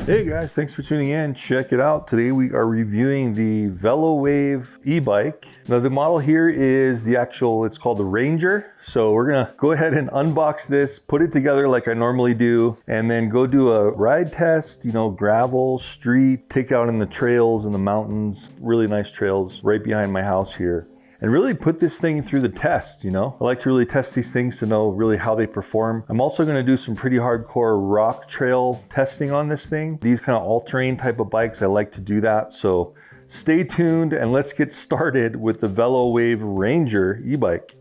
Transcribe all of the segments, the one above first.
Hey guys, thanks for tuning in. Check it out. Today we are reviewing the Velowave e-bike. Now the model here is it's called the Ranger. So we're gonna go ahead and unbox this, put it together like I normally do, and then go do a ride test, gravel, street, take out in the trails in the mountains, really nice trails right behind my house here. And really put this thing through the test, I like to really test these things to know really how they perform. I'm also gonna do some pretty hardcore rock trail testing on this thing. These kind of all-terrain type of bikes, I like to do that. So stay tuned and let's get started with the Velowave Ranger e-bike.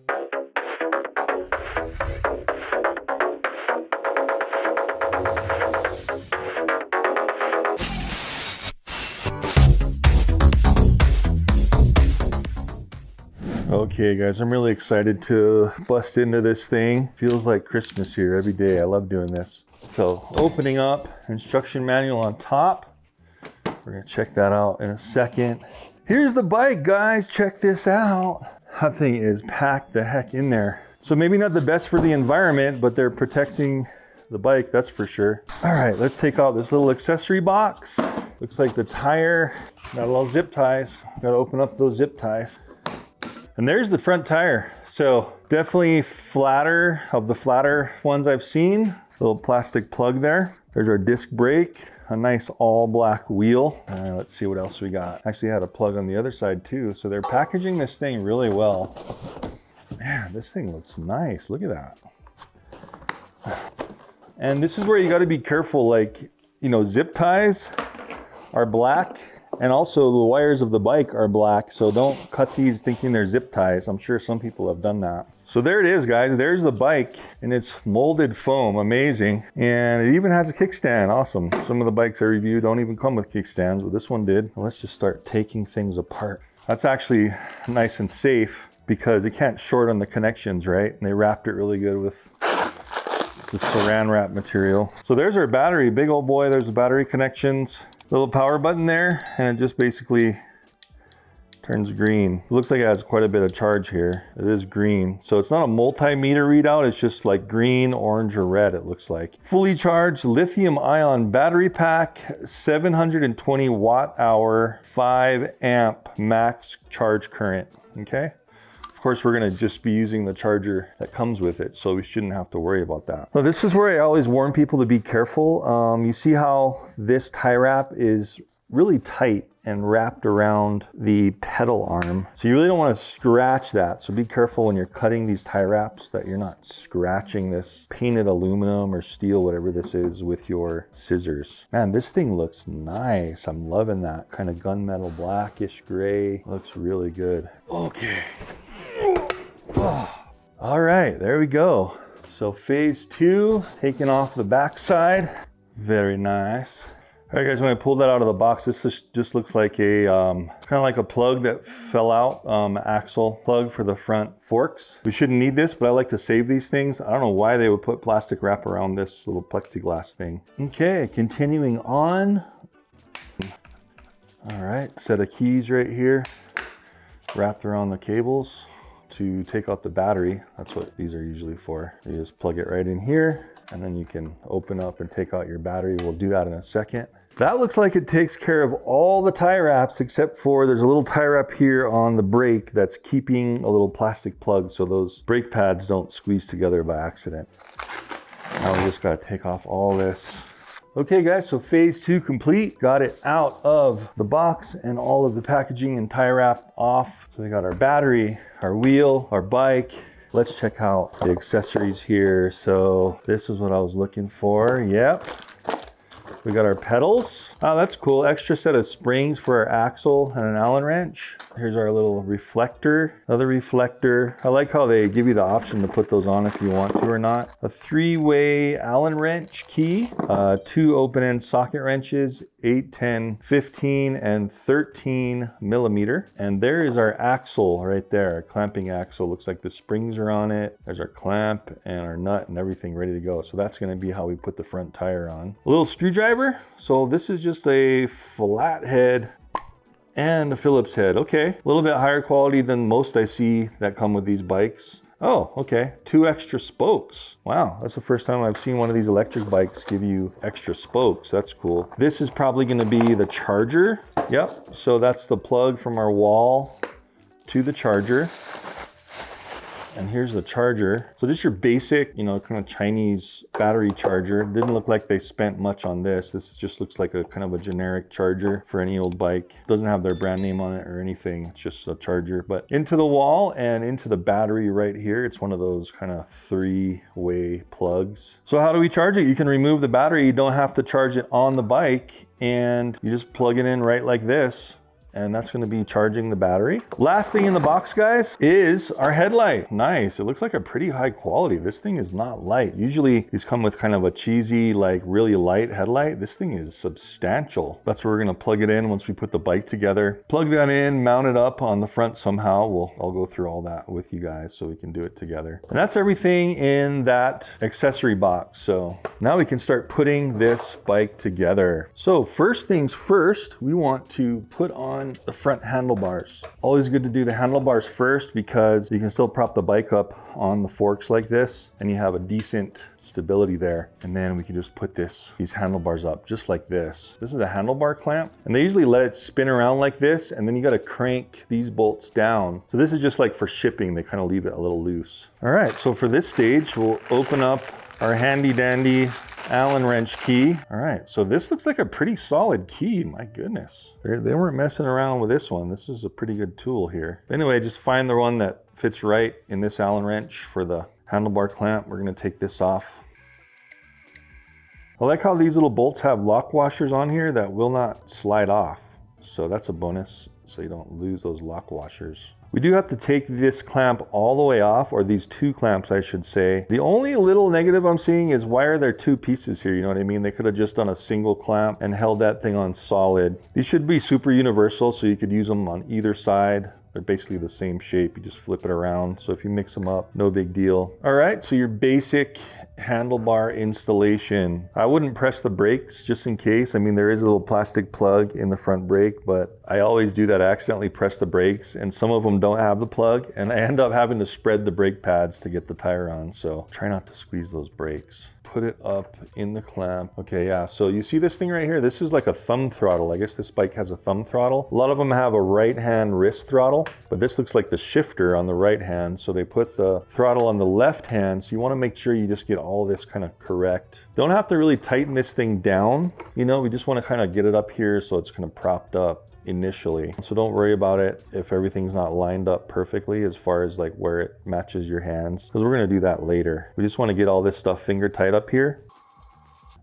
Okay guys, I'm really excited to bust into this thing. Feels like Christmas here every day. I love doing this. So opening up, instruction manual on top. We're gonna check that out in a second. Here's the bike, guys. Check this out. That thing is packed the heck in there. So maybe not the best for the environment, but they're protecting the bike, that's for sure. All right, let's take out this little accessory box. Looks like the tire, got a little zip ties. Gotta open up those zip ties. And there's the front tire. So definitely flatter, of the flatter ones I've seen. Little plastic plug there. There's our disc brake, a nice all black wheel. Let's see what else we got. Actually had a plug on the other side too. So they're packaging this thing really well. Man, this thing looks nice. Look at that. And this is where you gotta be careful. Zip ties are black. And also the wires of the bike are black, so don't cut these thinking they're zip ties. I'm sure some people have done that. So there it is, guys. There's the bike and it's molded foam, amazing. And it even has a kickstand, awesome. Some of the bikes I review don't even come with kickstands, but this one did. Let's just start taking things apart. That's actually nice and safe because it can't short on the connections, right? And they wrapped it really good with this saran wrap material. So there's our battery, big old boy. There's the battery connections. Little power button there, and it just basically turns green. It looks like it has quite a bit of charge here. It is green. So it's not a multimeter readout, it's just like green, orange, or red, it looks like. Fully charged lithium ion battery pack, 720 watt hour, 5 amp max charge current, okay? Of course, we're gonna just be using the charger that comes with it, so we shouldn't have to worry about that. So this is where I always warn people to be careful. You see how this tie wrap is really tight and wrapped around the pedal arm. So you really don't wanna scratch that. So be careful when you're cutting these tie wraps that you're not scratching this painted aluminum or steel, whatever this is, with your scissors. Man, this thing looks nice. I'm loving that kind of gunmetal blackish gray. Looks really good. Okay. Oh, all right, there we go. So phase 2, taking off the back side. Very nice. All right guys, when I pulled that out of the box, this just looks like a kind of like a plug that fell out, axle plug for the front forks. We shouldn't need this, but I like to save these things. I don't know why they would put plastic wrap around this little plexiglass thing. Okay, continuing on. All right, set of keys right here, wrapped around the cables to take out the battery. That's what these are usually for. You just plug it right in here and then you can open up and take out your battery. We'll do that in a second. That looks like it takes care of all the tie wraps except for there's a little tie wrap here on the brake that's keeping a little plastic plug so those brake pads don't squeeze together by accident. Now we just gotta take off all this. Okay guys, so phase 2 complete. Got it out of the box and all of the packaging and tie wrap off. So we got our battery, our wheel, our bike. Let's check out the accessories here. So this is what I was looking for. Yep. We got our pedals. Oh, that's cool. Extra set of springs for our axle and an Allen wrench. Here's our little reflector, another reflector. I like how they give you the option to put those on if you want to or not. A 3-way Allen wrench key, 2 open-end socket wrenches, 8, 10, 15, and 13 millimeter. And there is our axle right there, our clamping axle. Looks like the springs are on it. There's our clamp and our nut and everything ready to go. So that's gonna be how we put the front tire on. A little screwdriver. So this is just a flat head and a Phillips head. Okay, a little bit higher quality than most I see that come with these bikes. Oh, okay. 2 extra spokes. Wow, that's the first time I've seen one of these electric bikes give you extra spokes. That's cool. This is probably going to be the charger. Yep, so that's the plug from our wall to the charger. And here's the charger. So this is your basic, you know, kind of Chinese battery charger. Didn't look like they spent much on this. This just looks like a kind of a generic charger for any old bike. Doesn't have their brand name on it or anything. It's just a charger. But into the wall and into the battery right here. It's one of those kind of 3-way plugs. So how do we charge it? You can remove the battery. You don't have to charge it on the bike. And you just plug it in right like this. And that's going to be charging the battery. Last thing in the box, guys, is our headlight. Nice. It looks like a pretty high quality. This thing is not light. Usually these come with kind of a cheesy, like really light headlight. This thing is substantial. That's where we're going to plug it in once we put the bike together. Plug that in, mount it up on the front somehow. I'll go through all that with you guys so we can do it together. And that's everything in that accessory box. So now we can start putting this bike together. So first things first, we want to put on the front handlebars. Always good to do the handlebars first because you can still prop the bike up on the forks like this and you have a decent stability there. And then we can just put these handlebars up just like this. This is a handlebar clamp and they usually let it spin around like this and then you got to crank these bolts down. So this is just like for shipping, they kind of leave it a little loose. All right, so for this stage, we'll open up our handy dandy Allen wrench key. All right, so this looks like a pretty solid key. My goodness, they weren't messing around with this one. This is a pretty good tool here. Anyway, just find the one that fits right in this Allen wrench for the handlebar clamp. We're gonna take this off. I like how these little bolts have lock washers on here that will not slide off. So that's a bonus, so you don't lose those lock washers. We do have to take this clamp all the way off, or these 2 clamps, I should say. The only little negative I'm seeing is why are there 2 pieces here? You know what I mean? They could have just done a single clamp and held that thing on solid. These should be super universal, so you could use them on either side. They're basically the same shape. You just flip it around. So if you mix them up, no big deal. All right, so your basic handlebar installation. I wouldn't press the brakes just in case. I mean, there is a little plastic plug in the front brake, but I always do that. I accidentally press the brakes and some of them don't have the plug and I end up having to spread the brake pads to get the tire on. So try not to squeeze those brakes. Put it up in the clamp. Okay, yeah, so you see this thing right here? This is like a thumb throttle. I guess this bike has a thumb throttle. A lot of them have a right hand wrist throttle, but this looks like the shifter on the right hand. So they put the throttle on the left hand. So you wanna make sure you just get all this kind of correct. Don't have to really tighten this thing down. You know, we just wanna kind of get it up here so it's kind of propped up initially. So don't worry about it if everything's not lined up perfectly as far as like where it matches your hands, because we're going to do that later. We just want to get all this stuff finger tight up here.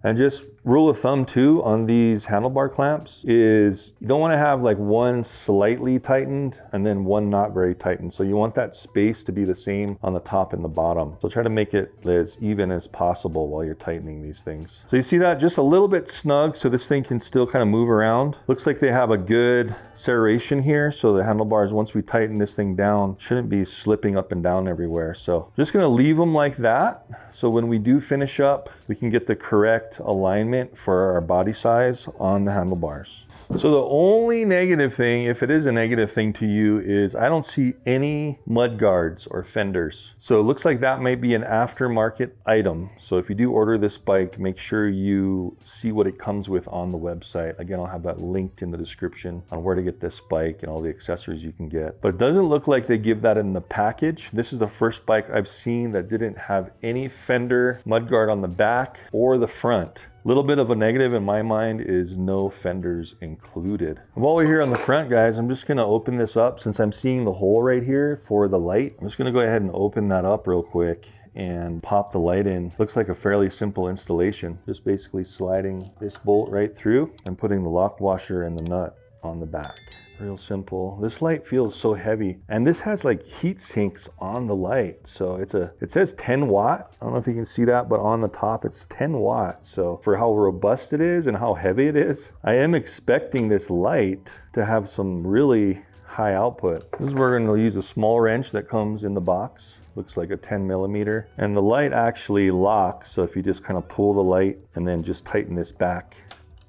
And just rule of thumb too on these handlebar clamps is you don't want to have like one slightly tightened and then one not very tightened. So you want that space to be the same on the top and the bottom. So try to make it as even as possible while you're tightening these things. So you see that just a little bit snug so this thing can still kind of move around. Looks like they have a good serration here. So the handlebars, once we tighten this thing down, shouldn't be slipping up and down everywhere. So just going to leave them like that. So when we do finish up, we can get the correct alignment for our body size on the handlebars. So the only negative thing, if it is a negative thing to you, is I don't see any mud guards or fenders. So it looks like that might be an aftermarket item. So if you do order this bike, make sure you see what it comes with on the website. Again, I'll have that linked in the description on where to get this bike and all the accessories you can get. But it doesn't look like they give that in the package. This is the first bike I've seen that didn't have any fender mud guard on the back or the front. Little bit of a negative in my mind is no fenders included. And while we're here on the front, guys, I'm just gonna open this up since I'm seeing the hole right here for the light. I'm just gonna go ahead and open that up real quick and pop the light in. Looks like a fairly simple installation. Just basically sliding this bolt right through and putting the lock washer and the nut on the back. Real simple. This light feels so heavy, and this has like heat sinks on the light. So it says 10 watt. I don't know if you can see that, but on the top it's 10 watts. So for how robust it is and how heavy it is, I am expecting this light to have some really high output. This is where we're going to use a small wrench that comes in the box. Looks like a 10 millimeter, and the light actually locks. So if you just kind of pull the light and then just tighten this back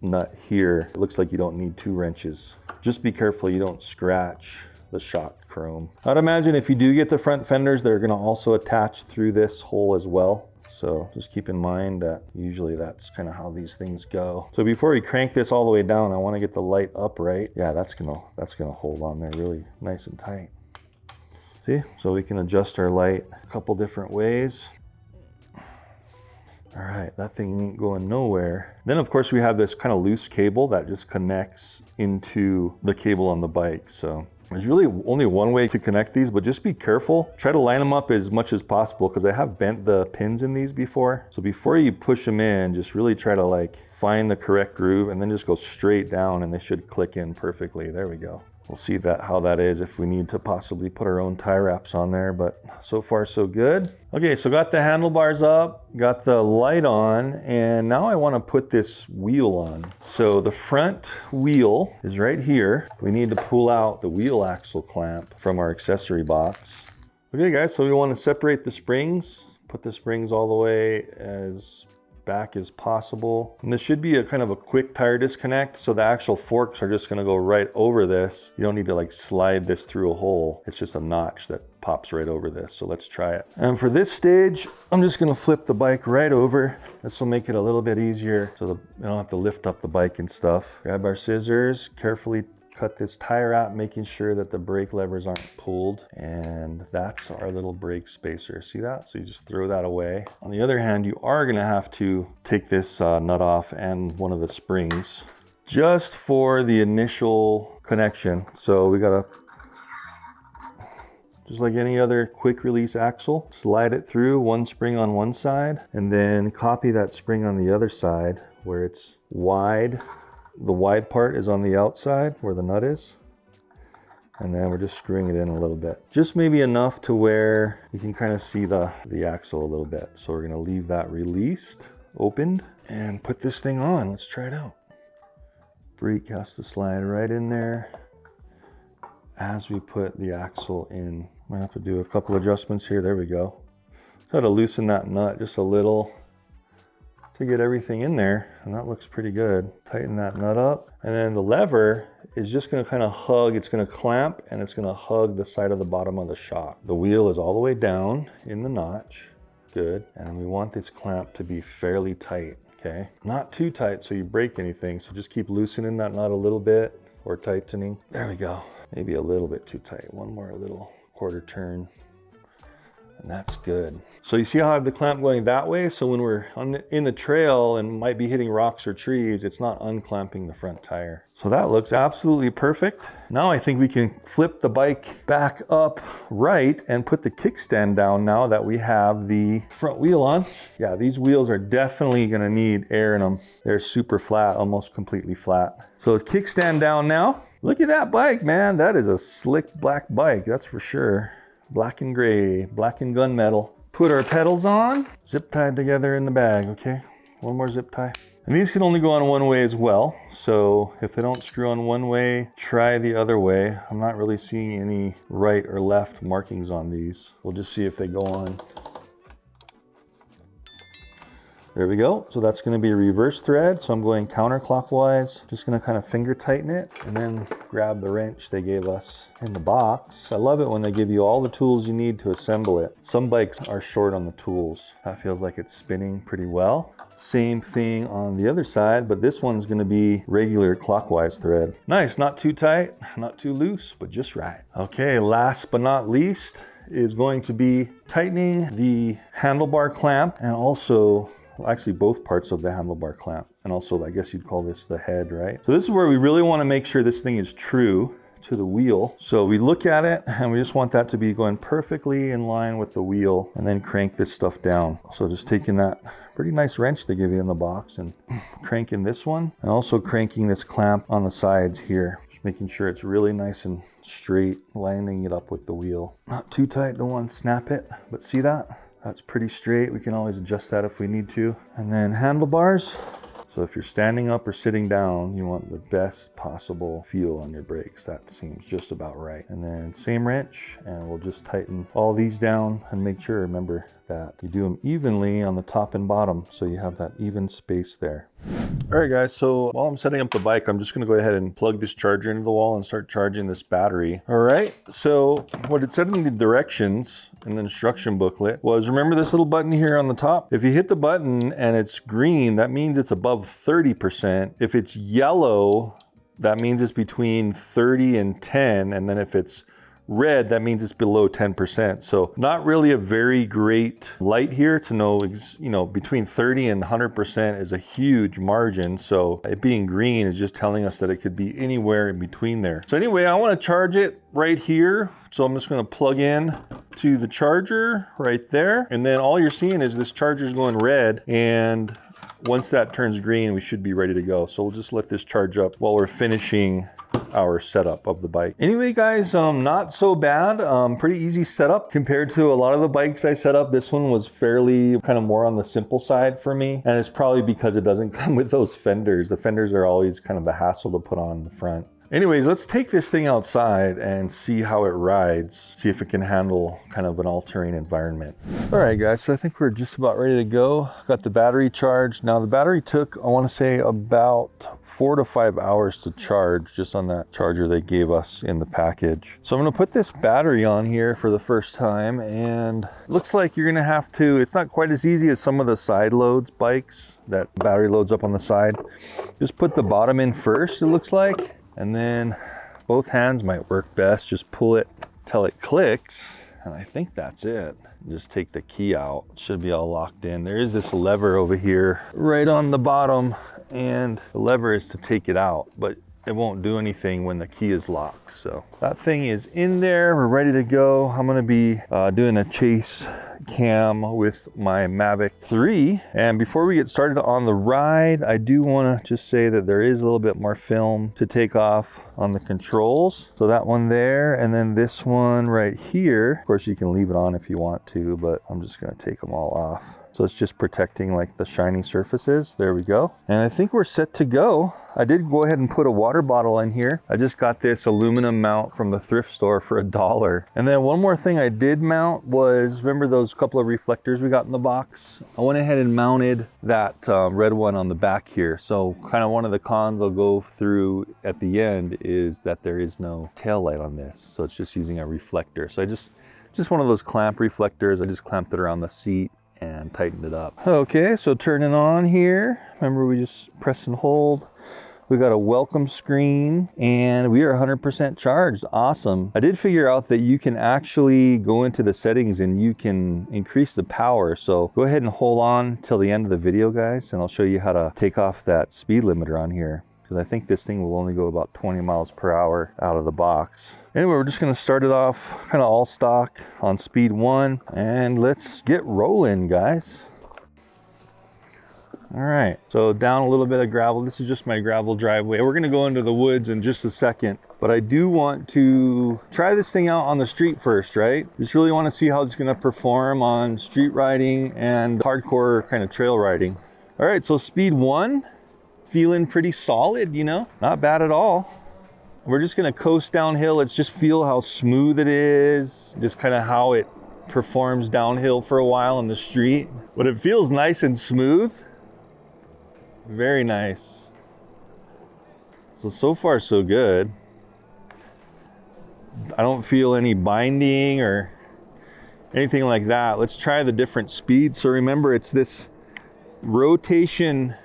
nut here, it looks like you don't need 2 wrenches. Just be careful you don't scratch the shock chrome. I'd imagine if you do get the front fenders, they're gonna also attach through this hole as well. So just keep in mind that usually that's kind of how these things go. So before we crank this all the way down, I want to get the light upright. Yeah, that's gonna hold on there really nice and tight. See, so we can adjust our light a couple different ways. All right, that thing ain't going nowhere. Then of course we have this kind of loose cable that just connects into the cable on the bike. So there's really only one way to connect these, but just be careful. Try to line them up as much as possible because I have bent the pins in these before. So before you push them in, just really try to like find the correct groove and then just go straight down and they should click in perfectly. There we go. We'll see how that is if we need to possibly put our own tie wraps on there, but so far so good. Okay, so got the handlebars up, got the light on, and now I want to put this wheel on. So the front wheel is right here. We need to pull out the wheel axle clamp from our accessory box. Okay guys, so we want to separate the springs, put the springs all the way as back as possible. And this should be a kind of a quick tire disconnect. So the actual forks are just gonna go right over this. You don't need to like slide this through a hole. It's just a notch that pops right over this. So let's try it. And for this stage, I'm just gonna flip the bike right over. This will make it a little bit easier so we don't have to lift up the bike and stuff. Grab our scissors, carefully cut this tire wrap, making sure that the brake levers aren't pulled. And that's our little brake spacer. See that? So you just throw that away. On the other hand, you are gonna have to take this nut off and one of the springs just for the initial connection. So we gotta, just like any other quick release axle, slide it through, one spring on one side, and then copy that spring on the other side where it's wide. The wide part is on the outside where the nut is. And then we're just screwing it in a little bit. Just maybe enough to where you can kind of see the axle a little bit. So we're gonna leave that released, opened, and put this thing on. Let's try it out. Brake has to slide right in there as we put the axle in. I'm gonna have to do a couple adjustments here. There we go. Try to loosen that nut just a little to get everything in there, and that looks pretty good. Tighten that nut up, and then the lever is just gonna kind of hug, it's gonna clamp, and it's gonna hug the side of the bottom of the shock. The wheel is all the way down in the notch, good, and we want this clamp to be fairly tight, okay? Not too tight so you break anything, so just keep loosening that nut a little bit, or tightening. There we go. Maybe a little bit too tight. One more little quarter turn. And that's good. So you see how I have the clamp going that way? So when we're in the trail and might be hitting rocks or trees, it's not unclamping the front tire. So that looks absolutely perfect. Now I think we can flip the bike back up right and put the kickstand down now that we have the front wheel on. Yeah, these wheels are definitely gonna need air in them. They're super flat, almost completely flat. So the kickstand down now. Look at that bike, man. That is a slick black bike, that's for sure. Black and gray, black and gunmetal. Put our pedals on, zip tied together in the bag, okay? One more zip tie. And these can only go on one way as well. So if they don't screw on one way, try the other way. I'm not really seeing any right or left markings on these. We'll just see if they go on. There we go. So that's going to be a reverse thread. So I'm going counterclockwise. Just going to kind of finger tighten it and then grab the wrench they gave us in the box. I love it when they give you all the tools you need to assemble it. Some bikes are short on the tools. That feels like it's spinning pretty well. Same thing on the other side, but this one's going to be regular clockwise thread. Nice, not too tight, not too loose, but just right. Okay, last but not least is going to be tightening the handlebar clamp and also actually both parts of the handlebar clamp. And also, I guess you'd call this the head, right? So this is where we really want to make sure this thing is true to the wheel. So we look at it and we just want that to be going perfectly in line with the wheel and then crank this stuff down. So just taking that pretty nice wrench they give you in the box and cranking this one and also cranking this clamp on the sides here. Just making sure it's really nice and straight, lining it up with the wheel. Not too tight, don't want to snap it, but see that? That's pretty straight. We can always adjust that if we need to. And then handlebars, So if you're standing up or sitting down, you want the best possible feel on your brakes. That seems just about right. And then same wrench, and we'll just tighten all these down and make sure, remember, that you do them evenly on the top and bottom so you have that even space there. All right guys, so while I'm setting up the bike, I'm just gonna go ahead and plug this charger into the wall and start charging this battery. All right, so what it said in the directions in the instruction booklet was, remember this little button here on the top? If you hit the button and it's green, that means it's above 30%. If it's yellow, that means it's between 30 and 10. And then if it's red, that means it's below 10%. So not really a very great light here to know, between 30 and 100% is a huge margin. So it being green is just telling us that it could be anywhere in between there. So anyway, I want to charge it right here. So I'm just going to plug in to the charger right there. And then all you're seeing is this charger's going red, and once that turns green, we should be ready to go. So we'll just let this charge up while we're finishing our setup of the bike. Anyway, guys, not so bad. Pretty easy setup compared to a lot of the bikes I set up. This one was fairly kind of more on the simple side for me. And it's probably because it doesn't come with those fenders. The fenders are always kind of a hassle to put on the front. Anyways, let's take this thing outside and see how it rides, see if it can handle kind of an all-terrain environment. All right, guys, so I think we're just about ready to go. Got the battery charged. Now the battery took, I want to say, about 4 to 5 hours to charge just on that charger they gave us in the package. So I'm going to put this battery on here for the first time, and it looks like you're going to have to, it's not quite as easy as some of the side loads bikes that battery loads up on the side. Just put the bottom in first, it looks like. And then both hands might work best. Just pull it till it clicks. And I think that's it. Just take the key out. It should be all locked in. There is this lever over here right on the bottom, and the lever is to take it out, but it won't do anything when the key is locked. So that thing is in there. We're ready to go. I'm going to be doing a chase cam with my Mavic 3. And before we get started on the ride, I do want to just say that there is a little bit more film to take off on the controls. So that one there, and then this one right here. Of course, you can leave it on if you want to, but I'm just going to take them all off. So it's just protecting like the shiny surfaces. There we go. And I think we're set to go. I did go ahead and put a water bottle in here. I just got this aluminum mount from the thrift store for $1. And then one more thing I did mount was, remember those couple of reflectors we got in the box? I went ahead and mounted that red one on the back here. So kind of one of the cons I'll go through at the end is that there is no tail light on this. So it's just using a reflector. So I just one of those clamp reflectors. I just clamped it around the seat and tightened it up. Okay, so turning on here. Remember, we just press and hold. We got a welcome screen, and we are 100% charged. Awesome. I did figure out that you can actually go into the settings and you can increase the power. So go ahead and hold on till the end of the video, guys, and I'll show you how to take off that speed limiter on here, because I think this thing will only go about 20 miles per hour out of the box. Anyway, we're just going to start it off kind of all stock on speed 1, and let's get rolling, guys. All right, so down a little bit of gravel. This is just my gravel driveway. We're going to go into the woods in just a second, but I do want to try this thing out on the street first, right? Just really want to see how it's going to perform on street riding and hardcore kind of trail riding. All right, so speed 1. Feeling pretty solid, you know, not bad at all. We're just gonna coast downhill. Let's just feel how smooth it is, just kind of how it performs downhill for a while on the street. But it feels nice and smooth. Very nice. So far so good. I don't feel any binding or anything like that. Let's try the different speeds. So remember, it's this rotation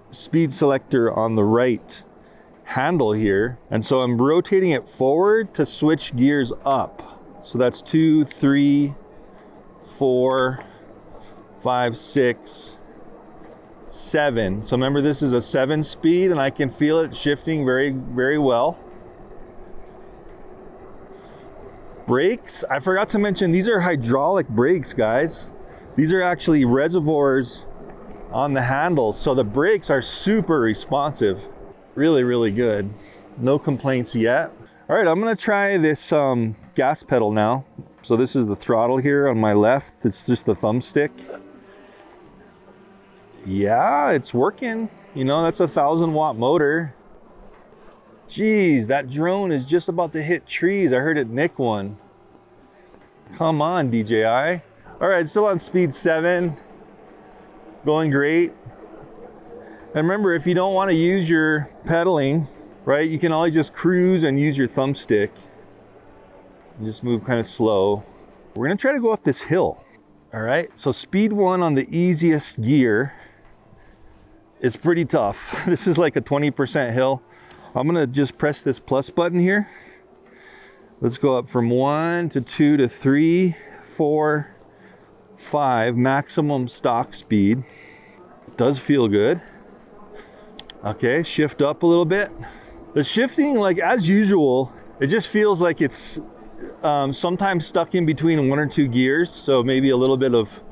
speed selector on the right handle here, and so I'm rotating it forward to switch gears up. So that's 2, 3, 4, 5, 6, 7. So remember, this is a 7 speed, and I can feel it shifting very, very well. Brakes, I forgot to mention, these are hydraulic brakes, guys. These are actually reservoirs on the handles, so the brakes are super responsive. Really, really good. No complaints yet. All right, I'm gonna try this gas pedal now. So this is the throttle here on my left. It's just the thumbstick. Yeah, it's working. You know, that's a 1,000-watt motor. Jeez, that drone is just about to hit trees. I heard it nick one. Come on, DJI. All right, still on speed 7. Going great. And remember, if you don't want to use your pedaling, right, you can always just cruise and use your thumbstick. Just move kind of slow. We're gonna try to go up this hill. All right, so speed 1 on the easiest gear is pretty tough. This is like a 20% hill. I'm gonna just press this plus button here. Let's go up from 1 to 2 to 3, 4, 5, maximum stock speed. It does feel good. Okay, shift up a little bit. The shifting, like as usual, it just feels like it's sometimes stuck in between 1 or 2 gears. So maybe a little bit of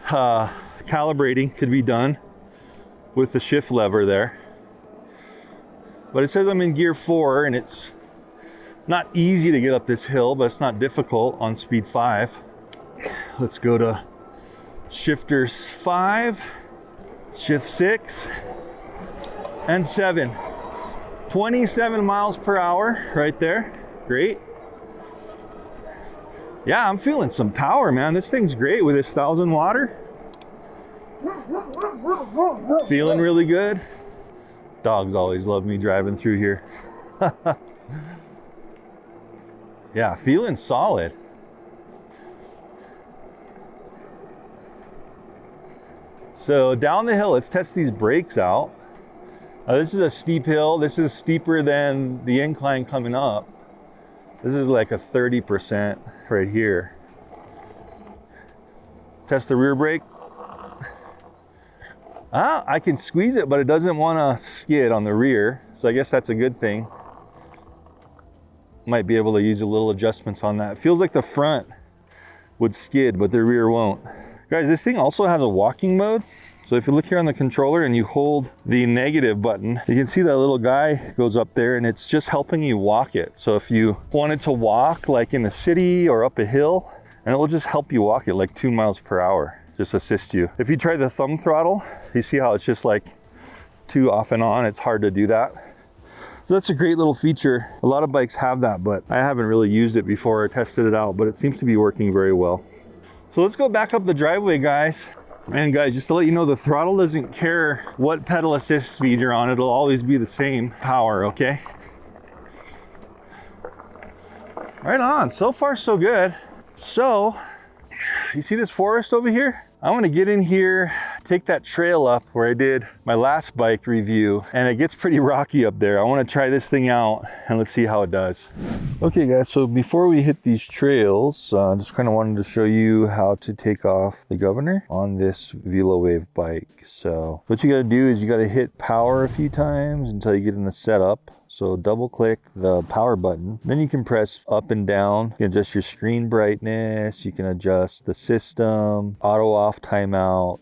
calibrating could be done with the shift lever there. But it says I'm in gear 4 and it's not easy to get up this hill, but it's not difficult on speed 5. Let's go to shifters 5, shift 6, and 7. 27 miles per hour right there. Great. Yeah, I'm feeling some power, man. This thing's great with this 1,000-watter. Feeling really good. Dogs always love me driving through here. Yeah, feeling solid. So down the hill, let's test these brakes out. This is a steep hill. This is steeper than the incline coming up. This is like a 30% right here. Test the rear brake. I can squeeze it, but it doesn't want to skid on the rear. So I guess that's a good thing. Might be able to use a little adjustments on that. It feels like the front would skid, but the rear won't. Guys, this thing also has a walking mode. So if you look here on the controller and you hold the negative button, you can see that little guy goes up there and it's just helping you walk it. So if you wanted to walk like in the city or up a hill, and it will just help you walk it like 2 miles per hour, just assist you. If you try the thumb throttle, you see how it's just like 2 off and on. It's hard to do that. So that's a great little feature. A lot of bikes have that, but I haven't really used it before or tested it out, but it seems to be working very well. So let's go back up the driveway, guys. And guys, just to let you know, the throttle doesn't care what pedal assist speed you're on. It'll always be the same power, okay? Right on. So far, so good. So, you see this forest over here? I want to get in here, take that trail up where I did my last bike review, and it gets pretty rocky up there. I want to try this thing out and let's see how it does. Okay guys, so before we hit these trails, just kind of wanted to show you how to take off the governor on this Velowave bike. So what you got to do is you got to hit power a few times until you get in the setup. So double click the power button, then you can press up and down. You can adjust your screen brightness, you can adjust the system, auto off, timeout,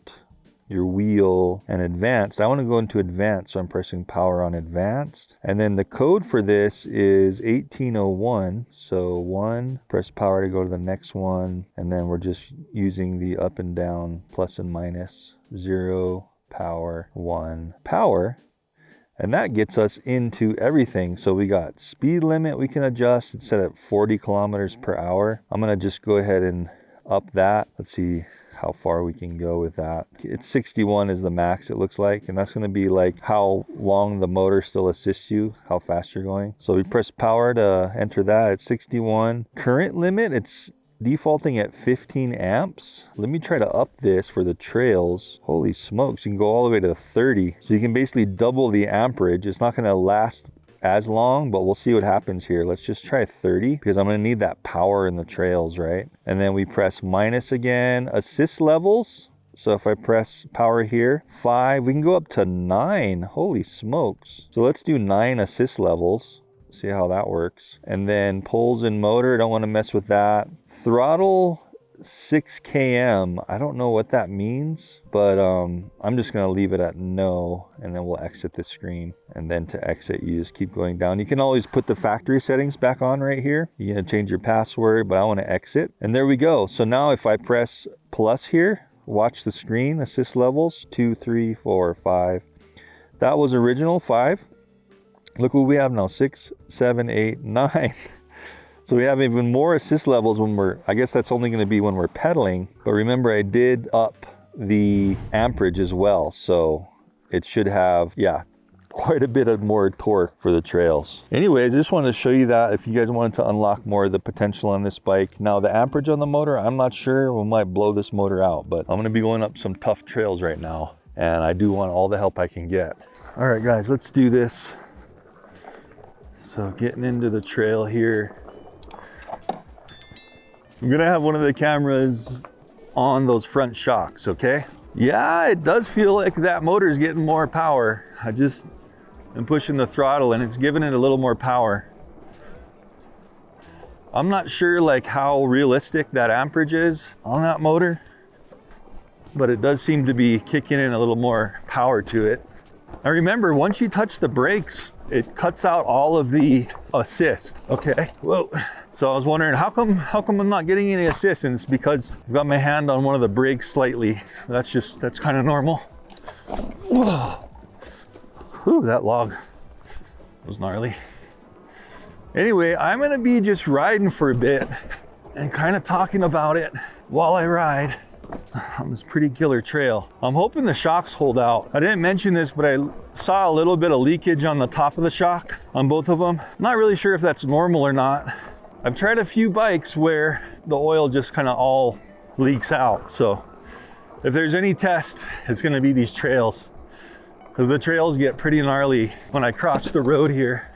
your wheel, and advanced. I want to go into advanced, so I'm pressing power on advanced. And then the code for this is 1801. So 1, press power to go to the next one. And then we're just using the up and down, plus and minus, 0, power, 1, power. And that gets us into everything. So we got speed limit we can adjust. It's set at 40 kilometers per hour. I'm gonna just go ahead and up that. Let's see how far we can go with that. It's 61 is the max, it looks like. And that's gonna be like how long the motor still assists you, how fast you're going. So we press power to enter that at 61. Current limit, it's defaulting at 15 amps. Let me try to up this for the trails. Holy smokes, you can go all the way to 30. So you can basically double the amperage. It's not gonna last as long, but we'll see what happens here. Let's just try 30 because I'm gonna need that power in the trails, right? And then we press minus again. Assist levels. So if I press power here, 5, we can go up to 9. Holy smokes. So let's do 9 assist levels. See how that works. And then pulls in motor, don't want to mess with that. Throttle 6 km. I don't know what that means, but I'm just going to leave it at no, and then we'll exit the screen. And then to exit, you just keep going down. You can always put the factory settings back on right here. You're going to change your password, but I want to exit. And there we go. So now if I press plus here, Watch the screen, assist levels, 2, 3, 4, 5. That was original 5. Look what we have now, 6, 7, 8, 9. So we have even more assist levels when we're, I guess that's only gonna be when we're pedaling. But remember, I did up the amperage as well. So it should have, yeah, quite a bit of more torque for the trails. Anyways, I just wanted to show you that if you guys wanted to unlock more of the potential on this bike. Now the amperage on the motor, I'm not sure, we might blow this motor out, but I'm gonna be going up some tough trails right now. And I do want all the help I can get. All right guys, let's do this. So getting into the trail here. I'm gonna have one of the cameras on those front shocks, okay? Yeah, it does feel like that motor is getting more power. I just am pushing the throttle and it's giving it a little more power. I'm not sure like how realistic that amperage is on that motor, but it does seem to be kicking in a little more power to it. Now remember, once you touch the brakes, it cuts out all of the assist. Okay, whoa. So I was wondering, how come I'm not getting any assistance? Because I've got my hand on one of the brakes slightly. That's kind of normal. Whoa. Whew, that log was gnarly. Anyway, I'm gonna be just riding for a bit and kind of talking about it while I ride on this pretty killer trail. I'm hoping the shocks hold out. I didn't mention this, but I saw a little bit of leakage on the top of the shock on both of them. I'm not really sure if that's normal or not. I've tried a few bikes where the oil just kind of all leaks out. So if there's any test, it's gonna be these trails, because the trails get pretty gnarly. When I cross the road here,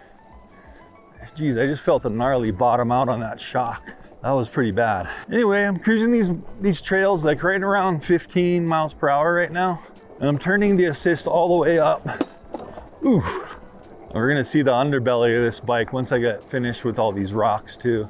geez, I just felt a gnarly bottom out on that shock. That was pretty bad. Anyway, I'm cruising these trails like right around 15 miles per hour right now. And I'm turning the assist all the way up. Ooh. We're gonna see the underbelly of this bike once I get finished with all these rocks too.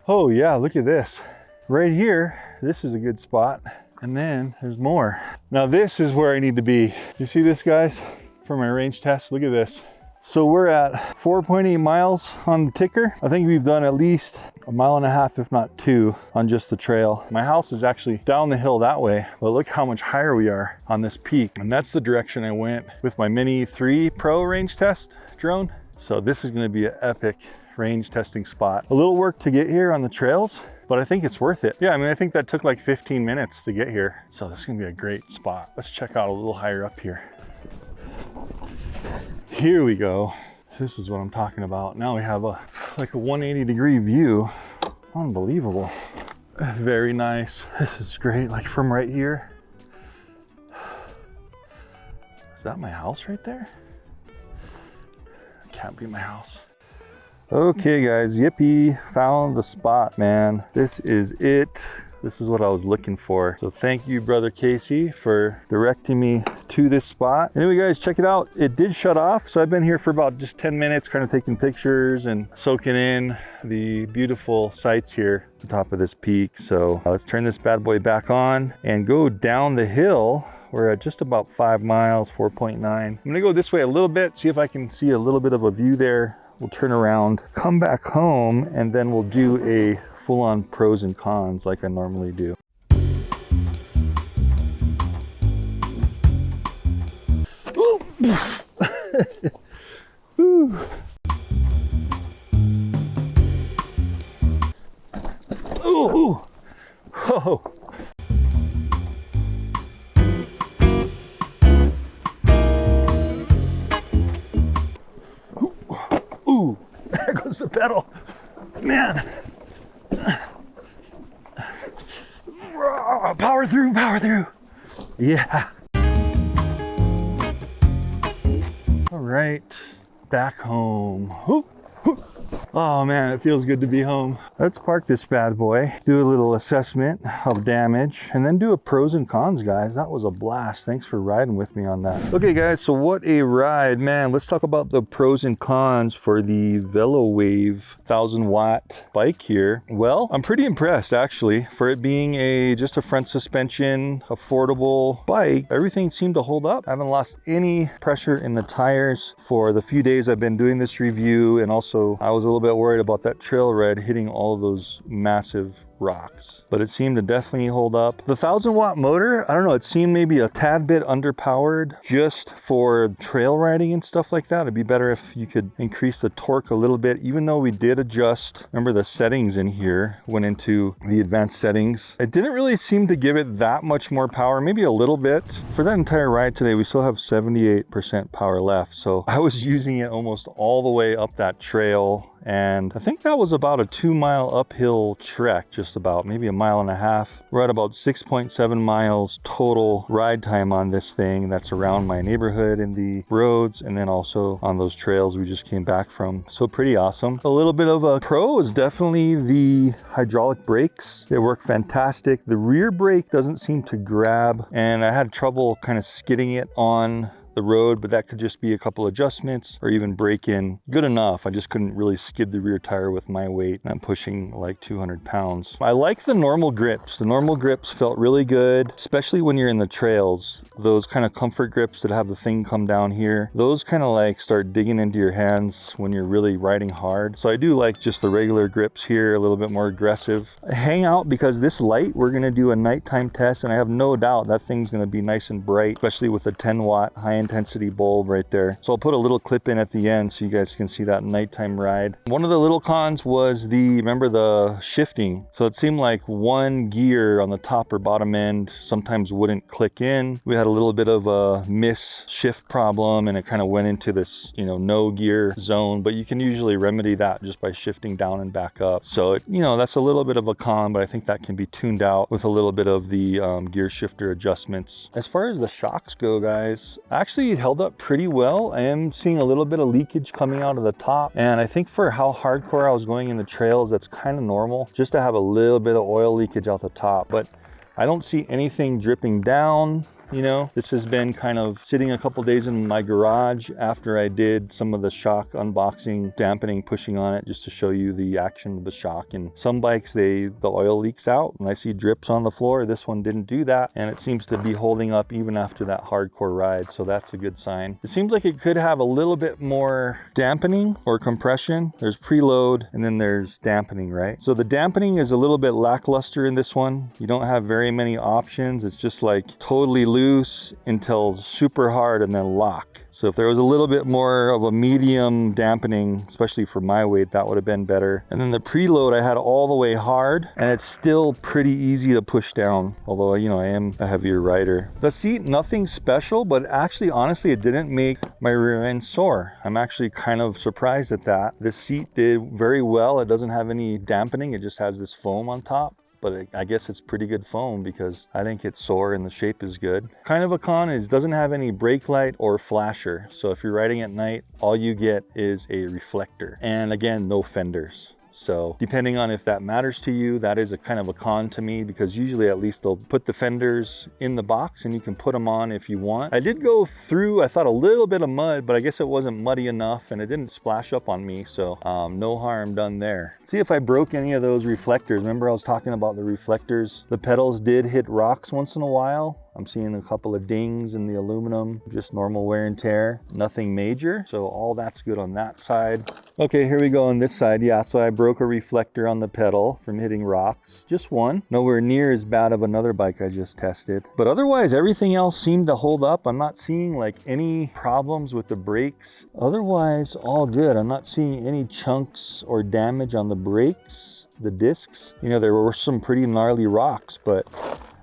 Oh yeah, look at this. Right here, this is a good spot. And then there's more. Now this is where I need to be. You see this, guys? For my range test, look at this. So we're at 4.8 miles on the ticker. I think we've done at least 1.5 miles, if not 2, on just the trail. My house is actually down the hill that way, but look how much higher we are on this peak. And that's the direction I went with my Mini 3 Pro range test drone. So this is gonna be an epic range testing spot. A little work to get here on the trails, but I think it's worth it. Yeah, I mean, I think that took like 15 minutes to get here. So this is gonna be a great spot. Let's check out a little higher up here. Here we go. This is what I'm talking about. Now we have like a 180-degree view. Unbelievable. Very nice. This is great, like from right here. Is that my house right there? Can't be my house. Okay guys, yippee, found the spot, man. This is it. This is what I was looking for. So thank you, brother Casey, for directing me to this spot. Anyway guys, check it out. It did shut off, so I've been here for about just 10 minutes, kind of taking pictures and soaking in the beautiful sights here at the top of this peak. So let's turn this bad boy back on and go down the hill. We're at just about 5 miles, 4.9. I'm gonna go this way a little bit, see if I can see a little bit of a view there. We'll turn around, come back home, and then we'll do a full-on pros and cons like I normally do. Ooh. Ooh. Ooh. Ooh. Oh. Ooh, there goes the pedal. Man. Power through, power through. Yeah. All right, back home. Ooh, ooh. Oh man, it feels good to be home. Let's park this bad boy, do a little assessment of damage, and then do a pros and cons, guys. That was a blast. Thanks for riding with me on that. Okay guys, so what a ride, man. Let's talk about the pros and cons for the Velowave 1000-watt bike here. Well, I'm pretty impressed actually. For it being just a front suspension, affordable bike, everything seemed to hold up. I haven't lost any pressure in the tires for the few days I've been doing this review, and also I was a little bit worried about that trail ride hitting all of those massive rocks, but it seemed to definitely hold up. The 1000-watt motor, I don't know, it seemed maybe a tad bit underpowered just for trail riding and stuff like that. It'd be better if you could increase the torque a little bit, even though we did adjust. Remember, the settings in here went into the advanced settings. It didn't really seem to give it that much more power, maybe a little bit. For that entire ride today, we still have 78% power left, so I was using it almost all the way up that trail. And I think that was about a 2-mile uphill trek, just about, maybe a mile and a half. We're at about 6.7 miles total ride time on this thing. That's around my neighborhood in the roads, and then also on those trails we just came back from. So pretty awesome. A little bit of a pro is definitely the hydraulic brakes. They work fantastic. The rear brake doesn't seem to grab, and I had trouble kind of skidding it on the road, but that could just be a couple adjustments or even break in good enough. I just couldn't really skid the rear tire with my weight, and I'm pushing like 200 pounds. I like the normal grips. The normal grips felt really good, especially when you're in the trails. Those kind of comfort grips that have the thing come down here, those kind of like start digging into your hands when you're really riding hard. So I do like just the regular grips here, a little bit more aggressive. Hang out, because this light, we're going to do a nighttime test, and I have no doubt that thing's going to be nice and bright, especially with the 10-watt high intensity bulb right there. So I'll put a little clip in at the end so you guys can see that nighttime ride. One of the little cons was remember the shifting. So it seemed like one gear on the top or bottom end sometimes wouldn't click in. We had a little bit of a miss shift problem, and it kind of went into this, no gear zone, but you can usually remedy that just by shifting down and back up. So that's a little bit of a con, but I think that can be tuned out with a little bit of the gear shifter adjustments. As far as the shocks go, guys, actually held up pretty well. I am seeing a little bit of leakage coming out of the top, and I think for how hardcore I was going in the trails, that's kind of normal just to have a little bit of oil leakage out the top, but I don't see anything dripping down. This has been kind of sitting a couple days in my garage after I did some of the shock unboxing, dampening, pushing on it just to show you the action of the shock. And some bikes, the oil leaks out and I see drips on the floor. This one didn't do that, and it seems to be holding up even after that hardcore ride, so that's a good sign. It seems like it could have a little bit more dampening or compression. There's preload and then there's dampening, right? So the dampening is a little bit lackluster in this one. You don't have very many options. It's just like totally loose until super hard and then lock. So if there was a little bit more of a medium dampening, especially for my weight, that would have been better. And then the preload I had all the way hard, and it's still pretty easy to push down, although I am a heavier rider. The seat, nothing special, but actually honestly it didn't make my rear end sore. I'm actually kind of surprised at that. This seat did very well. It doesn't have any dampening, it just has this foam on top. But I guess it's pretty good foam because I think it's sore and the shape is good. Kind of a con is it doesn't have any brake light or flasher. So if you're riding at night, all you get is a reflector. And again, no fenders. So depending on if that matters to you, that is a kind of a con to me, because usually at least they'll put the fenders in the box and you can put them on if you want. I did go through, I thought, a little bit of mud, but I guess it wasn't muddy enough and it didn't splash up on me. So no harm done there. See if I broke any of those reflectors. Remember I was talking about the reflectors? The pedals did hit rocks once in a while. I'm seeing a couple of dings in the aluminum, just normal wear and tear, nothing major. So all that's good on that side. Okay, here we go on this side. Yeah, so I broke a reflector on the pedal from hitting rocks. Just one. Nowhere near as bad of another bike I just tested. But otherwise, everything else seemed to hold up. I'm not seeing like any problems with the brakes. Otherwise, all good. I'm not seeing any chunks or damage on the brakes, the discs. There were some pretty gnarly rocks, but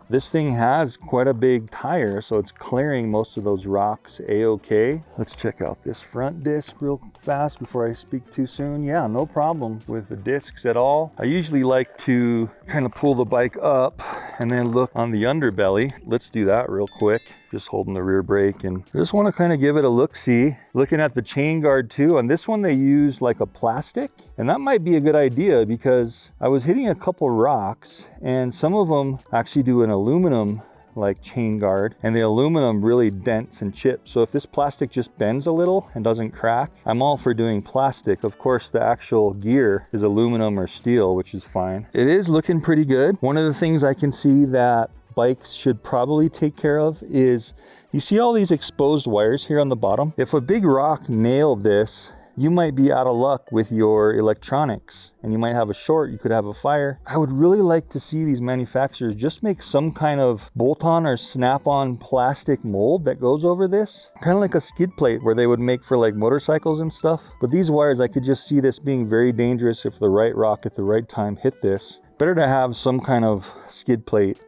this thing has quite a big tire, so it's clearing most of those rocks a-okay. Let's check out this front disc real fast before I speak too soon. Yeah, no problem with the discs at all. I usually like to kind of pull the bike up and then look on the underbelly. Let's do that real quick. just holding the rear brake, and I just want to kind of give it a look-see. Looking at the chain guard too, on this one they use like a plastic, and that might be a good idea because I was hitting a couple rocks and some of them actually do an aluminum like chain guard, and the aluminum really dents and chips. So if this plastic just bends a little and doesn't crack, I'm all for doing plastic. Of course, the actual gear is aluminum or steel, which is fine. It is looking pretty good. One of the things I can see that bikes should probably take care of is, you see all these exposed wires here on the bottom? If a big rock nailed this, you might be out of luck with your electronics and you might have a short, you could have a fire. I would really like to see these manufacturers just make some kind of bolt-on or snap-on plastic mold that goes over this. Kind of like a skid plate where they would make for like motorcycles and stuff. But these wires, I could just see this being very dangerous if the right rock at the right time hit this. Better to have some kind of skid plate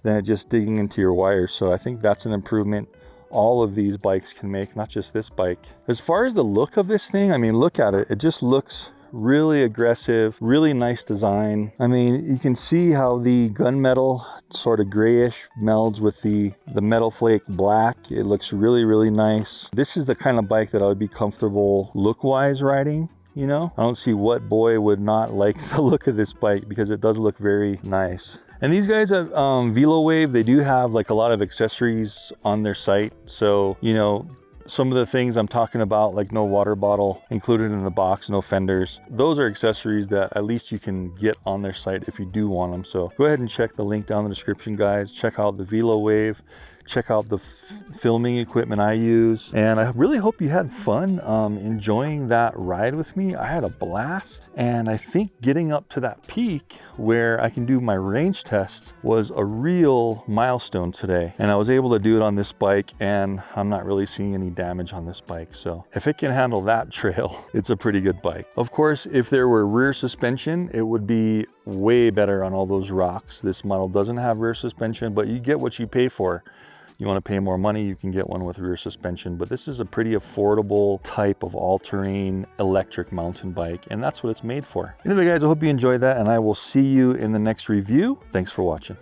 than just digging into your wires. So I think that's an improvement all of these bikes can make, not just this bike. As far as the look of this thing, I mean, look at it. It just looks really aggressive, really nice design. I mean, you can see how the gunmetal sort of grayish melds with the metal flake black. It looks really, really nice. This is the kind of bike that I would be comfortable look-wise riding. You know, I don't see what boy would not like the look of this bike because it does look very nice. And these guys at Velowave, they do have like a lot of accessories on their site. So, you know, some of the things I'm talking about, like no water bottle included in the box, no fenders, those are accessories that at least you can get on their site if you do want them. So go ahead and check the link down in the description, guys. Check out the Velowave. Check out the filming equipment I use. And I really hope you had fun enjoying that ride with me. I had a blast. And I think getting up to that peak where I can do my range tests was a real milestone today. And I was able to do it on this bike, and I'm not really seeing any damage on this bike. So if it can handle that trail, it's a pretty good bike. Of course, if there were rear suspension, it would be way better on all those rocks. This model doesn't have rear suspension, but you get what you pay for. You want to pay more money, you can get one with rear suspension, but this is a pretty affordable type of all-terrain electric mountain bike, and that's what it's made for. Anyway, guys, I hope you enjoyed that, and I will see you in the next review. Thanks for watching.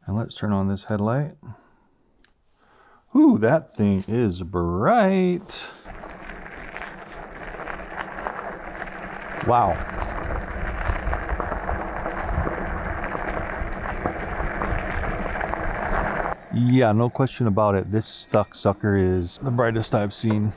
And let's turn on this headlight. Ooh, that thing is bright. Wow. Yeah, no question about it. This stuck sucker is the brightest I've seen.